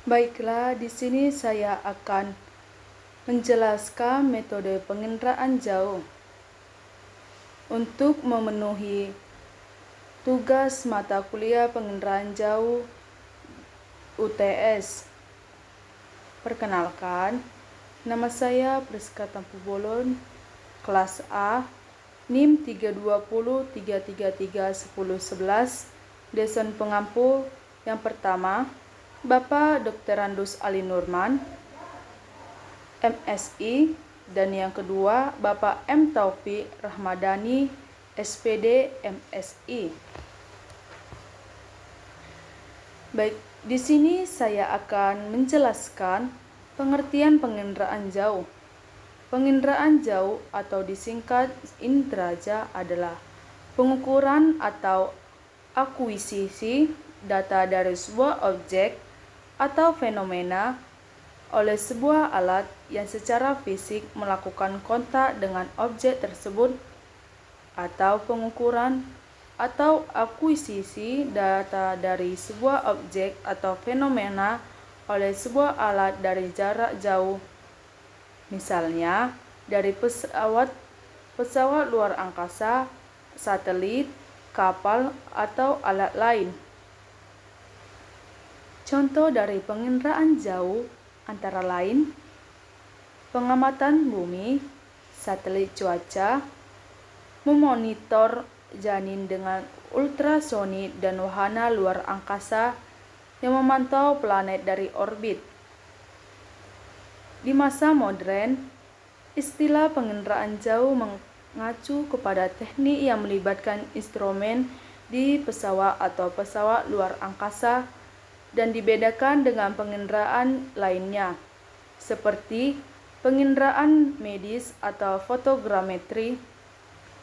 Baiklah, di sini saya akan menjelaskan metode penginderaan jauh untuk memenuhi tugas mata kuliah penginderaan jauh UTS. Perkenalkan, nama saya Priska Tampu Bolon, kelas A, NIM 320-333-1011, Desain pengampu yang pertama, Bapak Dr. Randus Ali Nurman, MSI, dan yang kedua Bapak M. Taufik Rahmadani, SPD, MSI. Baik, di sini saya akan menjelaskan pengertian penginderaan jauh. Penginderaan jauh atau disingkat inderaja adalah pengukuran atau akuisisi data dari sebuah objek atau fenomena oleh sebuah alat yang secara fisik melakukan kontak dengan objek tersebut, atau pengukuran atau akuisisi data dari sebuah objek atau fenomena oleh sebuah alat dari jarak jauh, misalnya dari pesawat luar angkasa, satelit, kapal, atau alat lain. Contoh dari penginderaan jauh antara lain pengamatan bumi, satelit cuaca, memonitor janin dengan ultrasonik dan wahana luar angkasa yang memantau planet dari orbit. Di masa modern, istilah penginderaan jauh mengacu kepada teknik yang melibatkan instrumen di pesawat atau pesawat luar angkasa dan dibedakan dengan penginderaan lainnya, seperti penginderaan medis atau fotogrametri.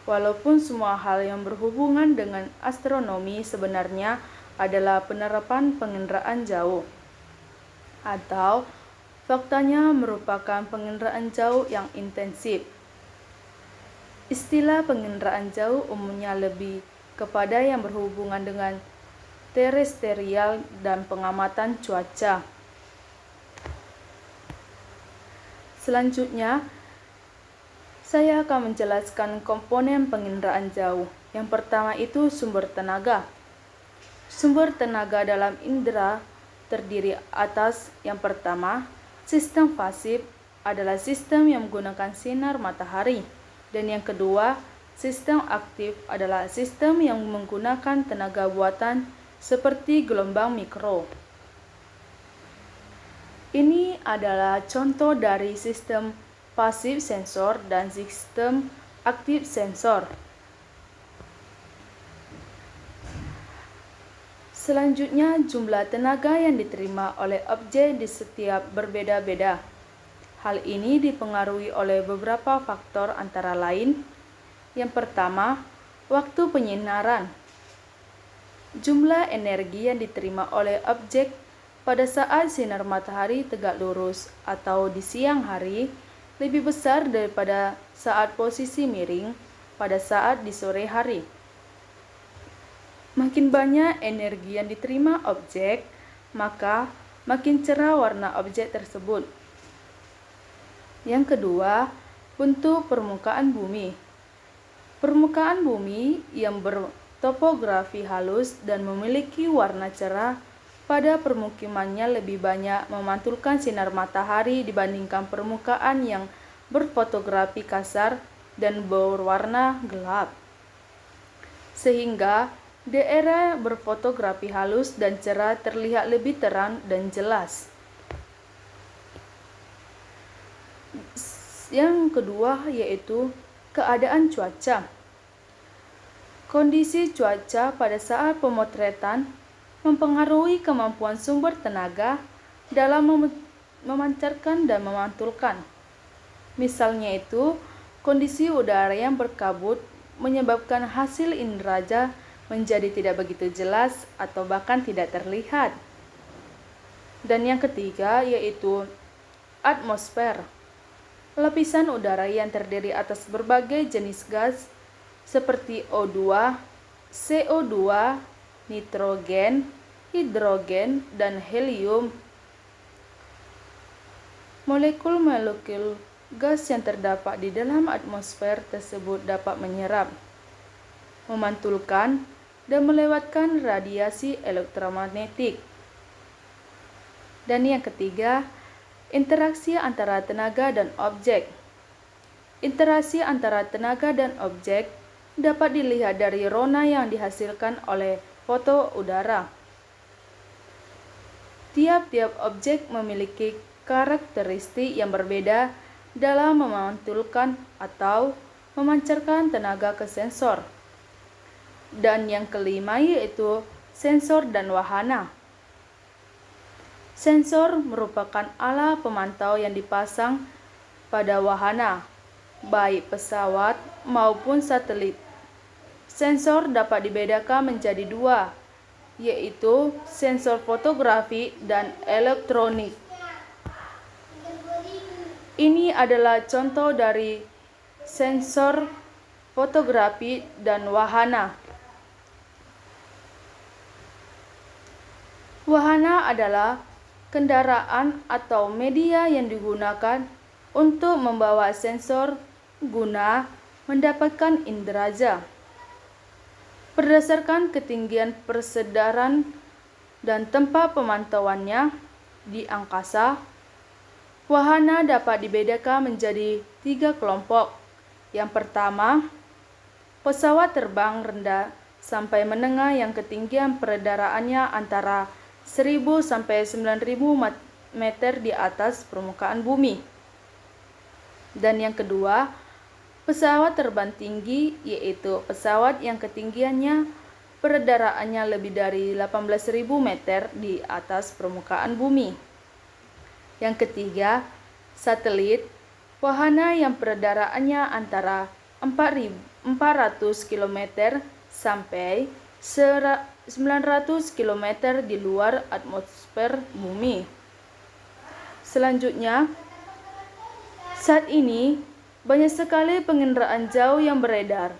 Walaupun semua hal yang berhubungan dengan astronomi sebenarnya adalah penerapan penginderaan jauh, atau faktanya merupakan penginderaan jauh yang intensif. Istilah penginderaan jauh umumnya lebih kepada yang berhubungan dengan terestrial dan pengamatan cuaca. Selanjutnya, saya akan menjelaskan komponen penginderaan jauh. Yang pertama itu sumber tenaga. Sumber tenaga dalam indera terdiri atas yang pertama, sistem pasif adalah sistem yang menggunakan sinar matahari, dan yang kedua, sistem aktif adalah sistem yang menggunakan tenaga buatan seperti gelombang mikro. Ini adalah contoh dari sistem pasif sensor dan sistem aktif sensor. Selanjutnya, jumlah tenaga yang diterima oleh objek di setiap berbeda-beda. Hal ini dipengaruhi oleh beberapa faktor antara lain. Yang pertama, waktu penyinaran. Jumlah energi yang diterima oleh objek pada saat sinar matahari tegak lurus atau di siang hari lebih besar daripada saat posisi miring pada saat di sore hari. Makin banyak energi yang diterima objek, maka makin cerah warna objek tersebut. Yang kedua, bentuk permukaan bumi. Permukaan bumi yang bertopografi halus dan memiliki warna cerah pada permukimannya lebih banyak memantulkan sinar matahari dibandingkan permukaan yang berfotografi kasar dan berwarna gelap. Sehingga daerah berfotografi halus dan cerah terlihat lebih terang dan jelas. Yang kedua yaitu keadaan cuaca. Kondisi cuaca pada saat pemotretan mempengaruhi kemampuan sumber tenaga dalam memancarkan dan memantulkan. Misalnya itu, kondisi udara yang berkabut menyebabkan hasil inderaja menjadi tidak begitu jelas atau bahkan tidak terlihat. Dan yang ketiga yaitu atmosfer. Lapisan udara yang terdiri atas berbagai jenis gas seperti O2, CO2, nitrogen, hidrogen, dan helium Molekul-molekul gas yang terdapat di dalam atmosfer tersebut dapat menyerap, memantulkan, dan melewatkan radiasi elektromagnetik. Dan yang ketiga, interaksi antara tenaga dan objek. Interaksi antara tenaga dan objek dapat dilihat dari rona yang dihasilkan oleh foto udara. Tiap-tiap objek memiliki karakteristik yang berbeda dalam memantulkan atau memancarkan tenaga ke sensor. Dan yang kelima yaitu sensor dan wahana. Sensor merupakan alat pemantau yang dipasang pada wahana, baik pesawat maupun satelit. Sensor dapat dibedakan menjadi dua, yaitu sensor fotografi dan elektronik. Ini adalah contoh dari sensor fotografi dan wahana. Wahana adalah kendaraan atau media yang digunakan untuk membawa sensor guna mendapatkan inderaja. Berdasarkan ketinggian persedaran dan tempat pemantauannya di angkasa, wahana dapat dibedakan menjadi 3 kelompok. Yang pertama, pesawat terbang rendah sampai menengah yang ketinggian peredaraannya antara 1.000 sampai 9.000 meter di atas permukaan bumi. Dan yang kedua, pesawat terbang tinggi, yaitu pesawat yang ketinggiannya peredaraannya lebih dari 18.000 meter di atas permukaan bumi. Yang ketiga, satelit, wahana yang peredaraannya antara 400 km sampai 900 km di luar atmosfer bumi. Selanjutnya, saat ini banyak sekali penginderaan jauh yang beredar.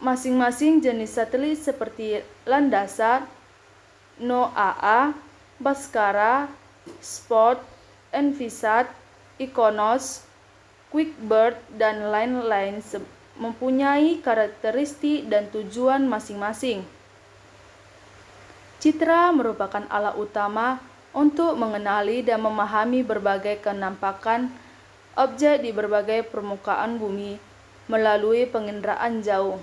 Masing-masing jenis satelit seperti Landsat, NOAA, Baskara, Spot, Envisat, Ikonos, QuickBird, dan lain-lain mempunyai karakteristik dan tujuan masing-masing. Citra merupakan alat utama untuk mengenali dan memahami berbagai kenampakan objek di berbagai permukaan bumi melalui penginderaan jauh.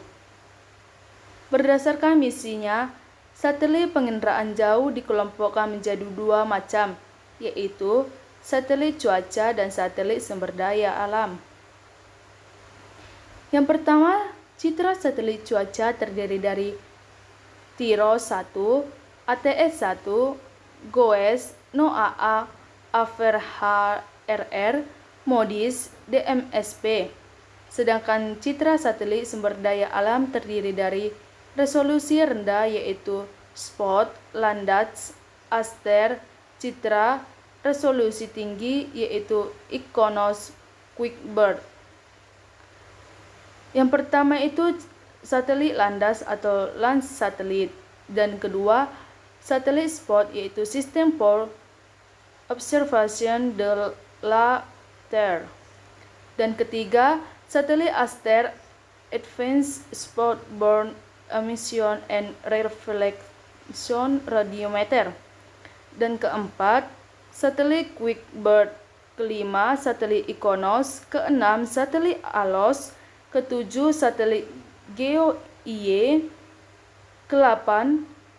Berdasarkan misinya, satelit penginderaan jauh dikelompokkan menjadi 2 macam, yaitu satelit cuaca dan satelit sumber daya alam. Yang pertama, citra satelit cuaca terdiri dari TIROS-1, ATS-1, GOES, NOAA, AFIR-HRR, MODIS, DMSP. Sedangkan citra satelit sumber daya alam terdiri dari resolusi rendah yaitu Spot, Landsat, Aster, Citra, resolusi tinggi yaitu Ikonos, QuickBird. Yang pertama itu satelit landas atau launch satelit, dan kedua satelit Spot yaitu System for Observation de la Terre, dan ketiga satelit Aster Advanced Spot-Borne Emission and Reflection Radiometer, dan keempat satelit QuickBird, kelima satelit Ikonos, keenam satelit ALOS, ketujuh satelit GeoEye, ke-8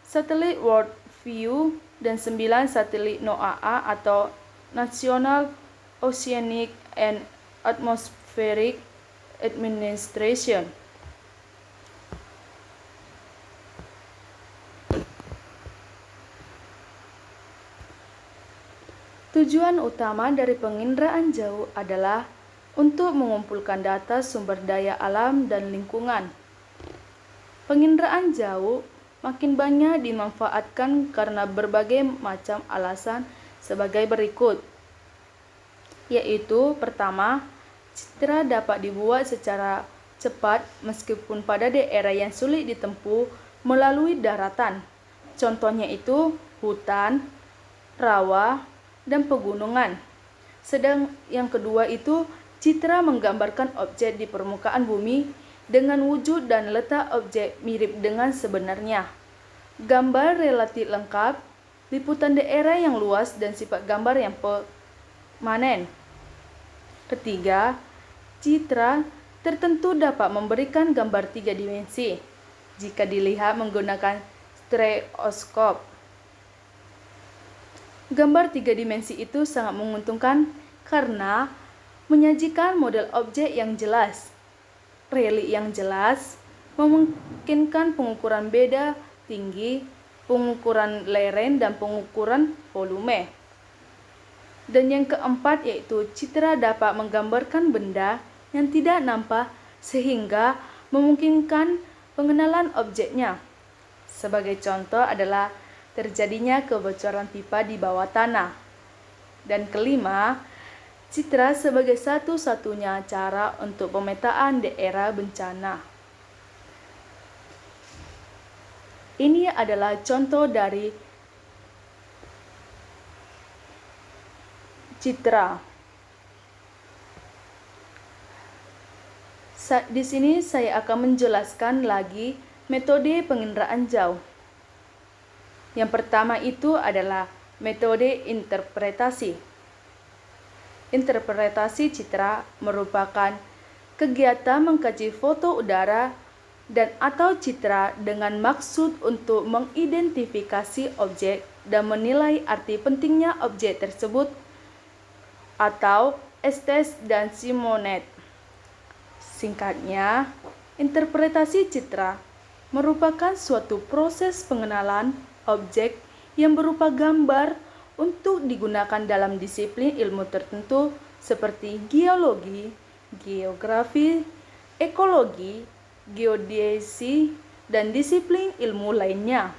satelit WorldView, dan 9 satelit NOAA atau National Oceanic and Atmospheric Administration. Tujuan utama dari penginderaan jauh adalah untuk mengumpulkan data sumber daya alam dan lingkungan. Penginderaan jauh makin banyak dimanfaatkan karena berbagai macam alasan sebagai berikut, yaitu pertama, citra dapat dibuat secara cepat meskipun pada daerah yang sulit ditempuh melalui daratan. Contohnya itu hutan, rawa, dan pegunungan. Sedang yang kedua itu citra menggambarkan objek di permukaan bumi dengan wujud dan letak objek mirip dengan sebenarnya. Gambar relatif lengkap, liputan daerah yang luas dan sifat gambar yang permanen. Ketiga, citra tertentu dapat memberikan gambar 3 dimensi jika dilihat menggunakan stereoskop. Gambar 3 dimensi itu sangat menguntungkan karena menyajikan model objek yang jelas. Relik yang jelas memungkinkan pengukuran beda tinggi, pengukuran lereng, dan pengukuran volume. Dan yang keempat yaitu citra dapat menggambarkan benda yang tidak nampak sehingga memungkinkan pengenalan objeknya. Sebagai contoh adalah terjadinya kebocoran pipa di bawah tanah. Dan kelima, citra sebagai satu-satunya cara untuk pemetaan daerah bencana. Ini adalah contoh dari citra. Di sini saya akan menjelaskan lagi metode penginderaan jauh. Yang pertama itu adalah metode interpretasi. Interpretasi citra merupakan kegiatan mengkaji foto udara dan atau citra dengan maksud untuk mengidentifikasi objek dan menilai arti pentingnya objek tersebut atau Estes dan Simonet. Singkatnya, interpretasi citra merupakan suatu proses pengenalan objek yang berupa gambar untuk digunakan dalam disiplin ilmu tertentu seperti geologi, geografi, ekologi, geodesi, dan disiplin ilmu lainnya.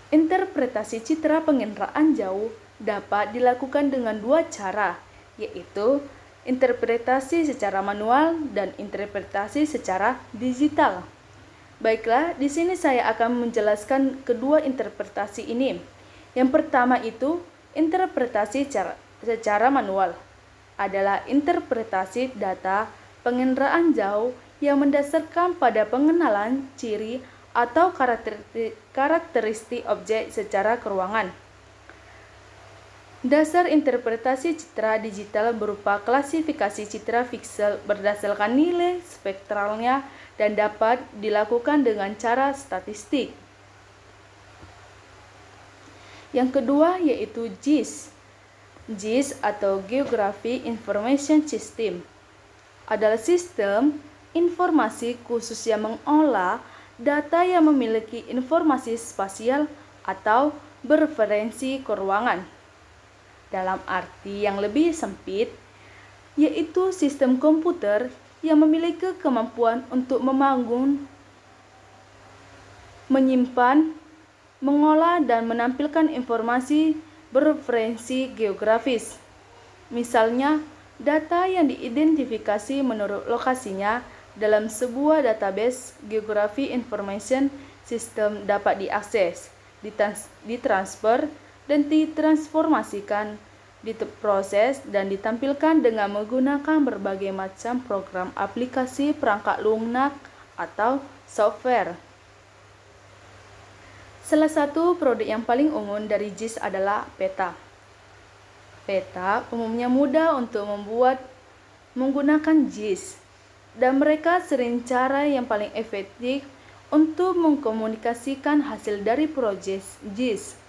Interpretasi citra penginderaan jauh dapat dilakukan dengan 2 cara, yaitu interpretasi secara manual dan interpretasi secara digital. Baiklah, di sini saya akan menjelaskan kedua interpretasi ini. Yang pertama itu, interpretasi secara manual adalah interpretasi data penginderaan jauh yang mendasarkan pada pengenalan ciri atau karakteristik objek secara keruangan. Dasar interpretasi citra digital berupa klasifikasi citra piksel berdasarkan nilai spektralnya dan dapat dilakukan dengan cara statistik. Yang kedua yaitu GIS. GIS atau Geography Information System adalah sistem informasi khusus yang mengolah data yang memiliki informasi spasial atau bereferensi ke ruangan. Dalam arti yang lebih sempit, yaitu sistem komputer yang memiliki kemampuan untuk membangun, menyimpan, mengolah, dan menampilkan informasi bereferensi geografis. Misalnya, data yang diidentifikasi menurut lokasinya dalam sebuah database Geography Information System dapat diakses, ditransfer, dan ditransformasikan, diproses, dan ditampilkan dengan menggunakan berbagai macam program aplikasi perangkat lunak atau software. Salah satu produk yang paling umum dari GIS adalah peta. Peta umumnya mudah untuk membuat menggunakan GIS, dan mereka sering cara yang paling efektif untuk mengkomunikasikan hasil dari proyek GIS.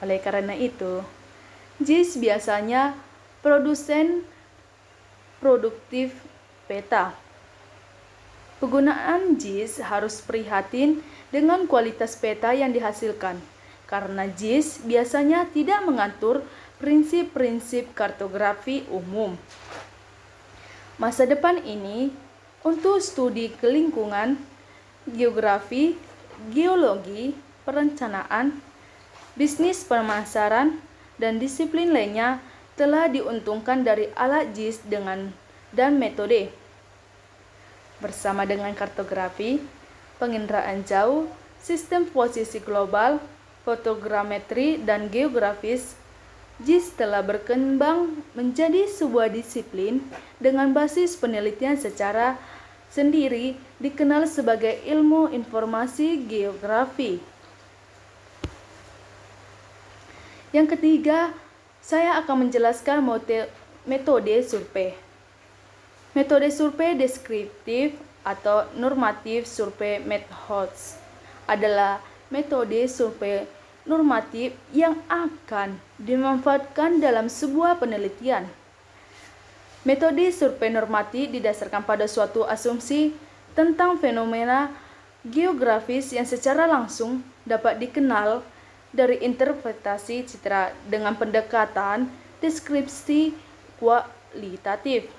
Oleh karena itu, GIS biasanya produsen produktif peta. Penggunaan GIS harus prihatin dengan kualitas peta yang dihasilkan, karena GIS biasanya tidak mengatur prinsip-prinsip kartografi umum. Masa depan ini untuk studi kelingkungan, geografi, geologi, perencanaan, bisnis pemasaran, dan disiplin lainnya telah diuntungkan dari alat GIS dan metode. Bersama dengan kartografi, penginderaan jauh, sistem posisi global, fotogrametri, dan geografis, JIS telah berkembang menjadi sebuah disiplin dengan basis penelitian secara sendiri dikenal sebagai ilmu informasi geografi. Yang ketiga, saya akan menjelaskan metode survei. Metode survei deskriptif atau normatif survei methods adalah metode survei normatif yang akan dimanfaatkan dalam sebuah penelitian. Metode survei normatif didasarkan pada suatu asumsi tentang fenomena geografis yang secara langsung dapat dikenal dari interpretasi citra dengan pendekatan deskripsi kualitatif.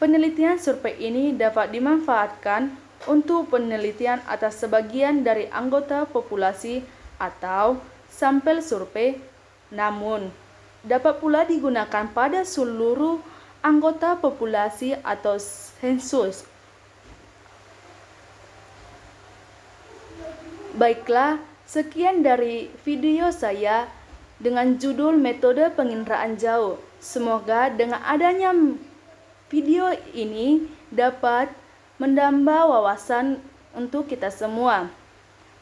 Penelitian survei ini dapat dimanfaatkan untuk penelitian atas sebagian dari anggota populasi atau sampel survei, namun dapat pula digunakan pada seluruh anggota populasi atau sensus. Baiklah, sekian dari video saya dengan judul metode penginderaan jauh. Semoga dengan adanya video ini dapat menambah wawasan untuk kita semua.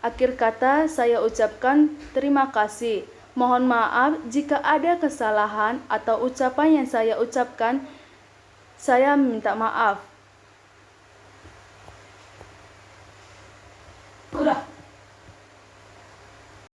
Akhir kata, saya ucapkan terima kasih. Mohon maaf jika ada kesalahan atau ucapan yang saya ucapkan. Saya minta maaf.